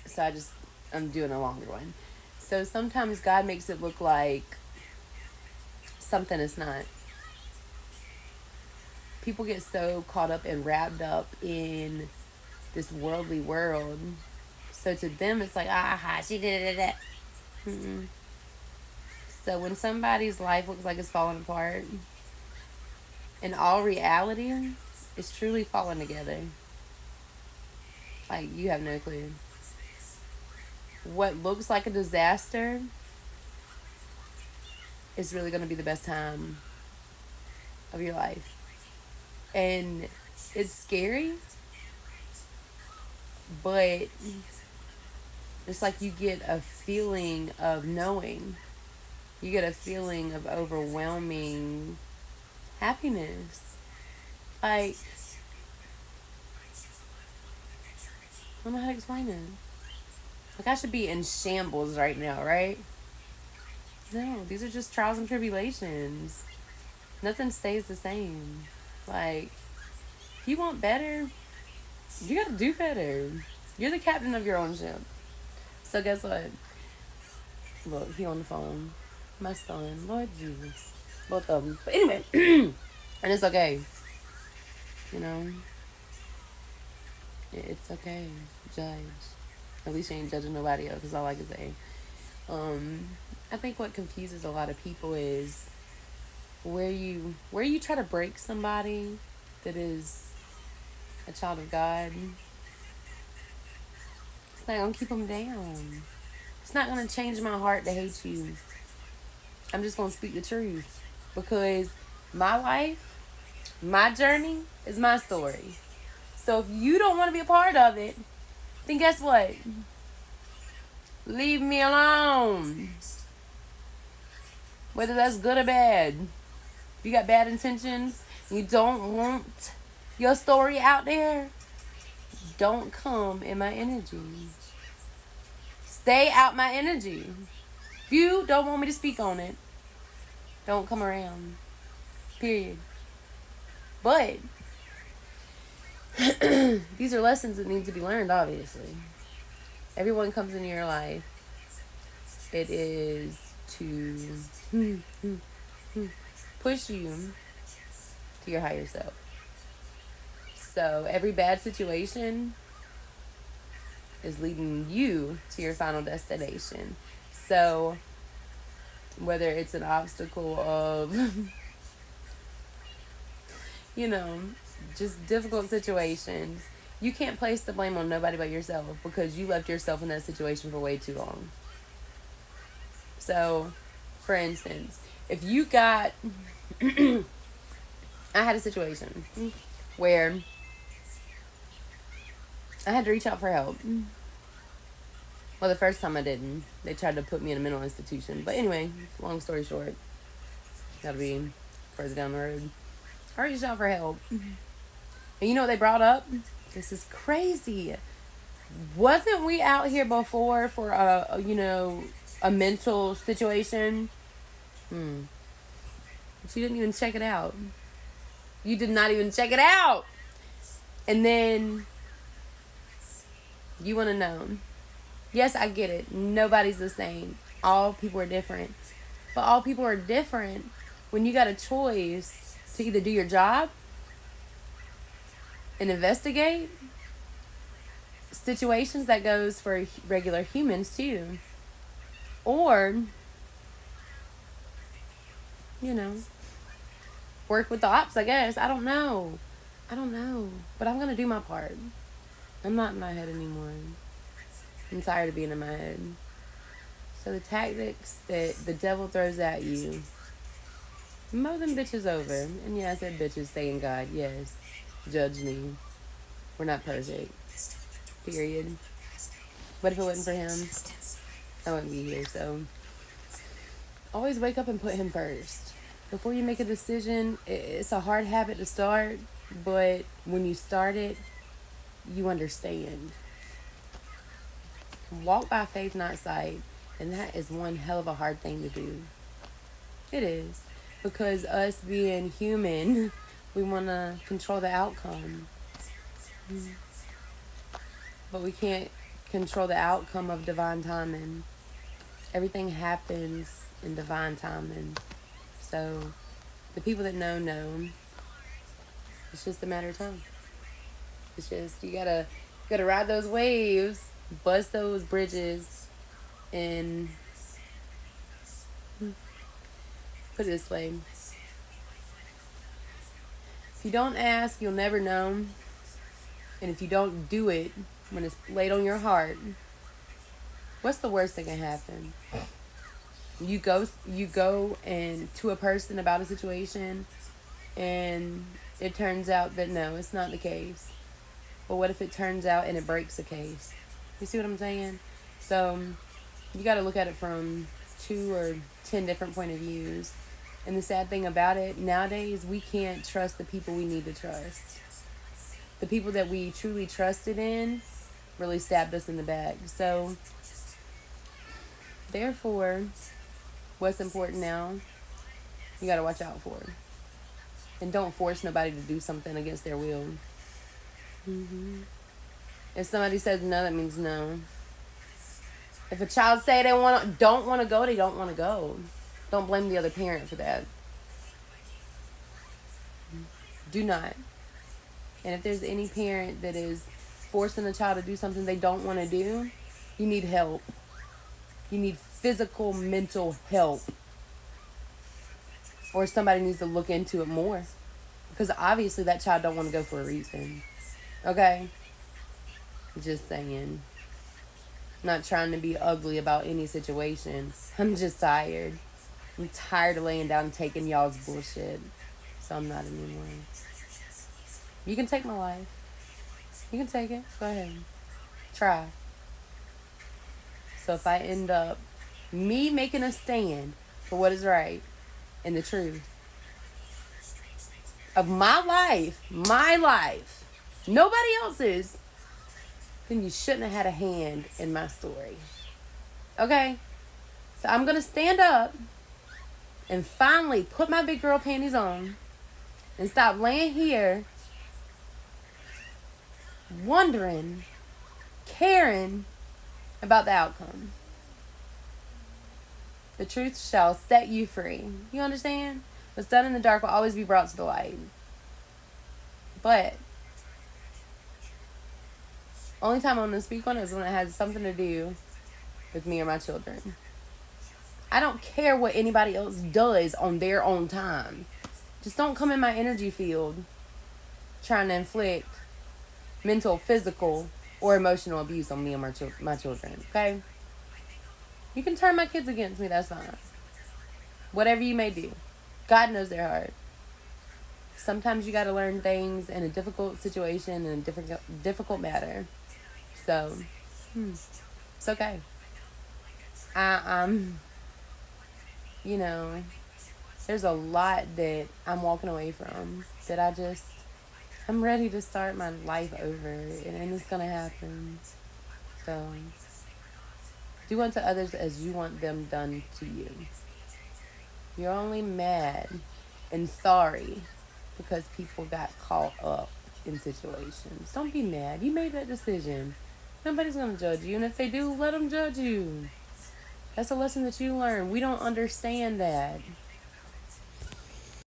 So I'm doing a longer one. So sometimes God makes it look like something is not. People get so caught up and wrapped up in this worldly world. So to them, it's like, aha, she did it. Mm-mm. So when somebody's life looks like it's falling apart, in all reality, it's truly falling together. Like, you have no clue. What looks like a disaster is really going to be the best time of your life. And it's scary, but it's like you get a feeling of knowing. You get a feeling of overwhelming happiness. Like, I don't know how to explain it. Like, I should be in shambles right now, right? No, these are just trials and tribulations. Nothing stays the same. Like, if you want better, you gotta do better. You're the captain of your own ship. So guess what? Look, he on the phone. My son, Lord Jesus. Both of them. But anyway, and it's okay. You know, it's okay. Judge. At least you ain't judging nobody else. Is all I can say. I think what confuses a lot of people is where you try to break somebody that is a child of God. It's not gonna keep them down. It's not gonna change my heart to hate you. I'm just gonna speak the truth because my life, my journey is my story. So if you don't want to be a part of it, then guess what? Leave me alone. Whether that's good or bad. If you got bad intentions, you don't want your story out there, don't come in my energy. Stay out my energy. If you don't want me to speak on it, don't come around. Period. But these are lessons that need to be learned, obviously. Everyone comes into your life. It is to push you to your higher self. So every bad situation is leading you to your final destination. So whether it's an obstacle of, you know, just difficult situations, you can't place the blame on nobody but yourself because you left yourself in that situation for way too long. So, for instance, if you got, I had a situation where I had to reach out for help. Well, the first time I didn't. They tried to put me in a mental institution. But anyway, long story short, gotta be further down the road. I reached out for help. And you know what they brought up? This is crazy. Wasn't we out here before for a mental situation? But you didn't even check it out. You did not even check it out. And then you want to know. Yes, I get it. Nobody's the same. All people are different. But all people are different when you got a choice to either do your job and investigate situations that goes for regular humans too. Or, you know, work with the ops, I guess. I don't know. But I'm going to do my part. I'm not in my head anymore. I'm tired of being in my head. So the tactics that the devil throws at you, mow them bitches over. And yeah, I said bitches saying God. Yes. Judge me. We're not perfect. Period. But if it wasn't for him, I wouldn't be here. So always wake up and put him first. Before you make a decision, it's a hard habit to start. But when you start it, you understand. Walk by faith, not sight. And that is one hell of a hard thing to do. It is. Because us being human, we want to control the outcome. But we can't control the outcome of divine timing. Everything happens in divine timing. So the people that know. It's just a matter of time. It's just you gotta ride those waves, bust those bridges, and put it this way: if you don't ask, you'll never know, and if you don't do it when it's laid on your heart, what's the worst that can happen? You go and to a person about a situation, and it turns out that no, it's not the case. But what if it turns out and it breaks the case? You see what I'm saying? So you got to look at it from 2 or 10 different point of views. And the sad thing about it, nowadays we can't trust the people we need to trust. The people that we truly trusted in really stabbed us in the back. So therefore, what's important now, you got to watch out for. And don't force nobody to do something against their will. If somebody says no, that means no. If a child say they don't want to go, they don't want to go. Don't blame the other parent for that. Do not. And if there's any parent that is forcing a child to do something they don't want to do, you need help. You need physical, mental help. Or somebody needs to look into it more. Because obviously that child don't want to go for a reason. Okay? Just saying. Not trying to be ugly about any situation. I'm just tired. I'm tired of laying down and taking y'all's bullshit. So I'm not anymore. You can take my life. You can take it. Go ahead. Try. So if I end up me making a stand for what is right and the truth of my life, nobody else's, then you shouldn't have had a hand in my story. Okay? So I'm going to stand up and finally put my big girl panties on and stop laying here wondering, caring about the outcome. The truth shall set you free. You understand? What's done in the dark will always be brought to the light. But only time I'm going to speak on it is when it has something to do with me or my children. I don't care what anybody else does on their own time. Just don't come in my energy field trying to inflict mental, physical, or emotional abuse on me and my children. Okay? You can turn my kids against me. That's fine. Whatever you may do. God knows their heart. Sometimes you got to learn things in a difficult situation, in a difficult matter. So, it's okay. You know, there's a lot that I'm walking away from that I'm ready to start my life over, and it's going to happen. So, do unto others as you want them done to you. You're only mad and sorry because people got caught up in situations. Don't be mad. You made that decision. Nobody's going to judge you, and if they do, let them judge you. That's a lesson that you learn. We don't understand that.